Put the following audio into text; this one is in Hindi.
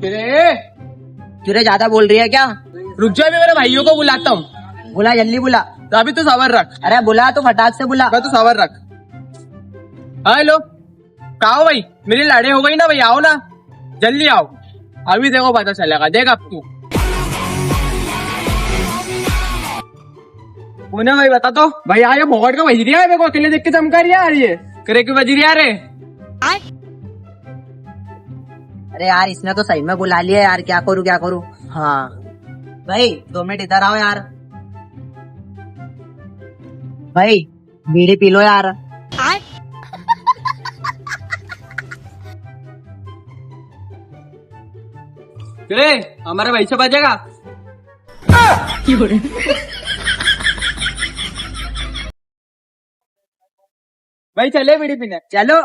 तुझे ज्यादा बोल रही है क्या? रुक जा, मैं मेरे भाइयों को बुलाता हूँ। बुला, जल्दी बुला। तो अभी तो सबर रख। अरे बुला तो फटाक से बुला। मैं तो सबर रख। हेलो, कहा हो भाई? मेरी लड़ाई हो गई ना भाई, आओ ना, जल्दी आओ। अभी देखो पता चलेगा, देख अब तू। कौन है भाई, बता तो। भाई यार ये भोगट का बजरिया है, मेरे को अकेले देख के चमका रही है यार। ये करे क्यों बजरिया रे? अरे यार इसने तो सही में बुला लिया यार, क्या करूँ क्या करूँ। हाँ भाई 2 मिनट इधर आओ यार। भाई बीड़ी पी लो यार। रे हमारे भाई से बजेगा। भाई चले बीड़ी पीने। चलो।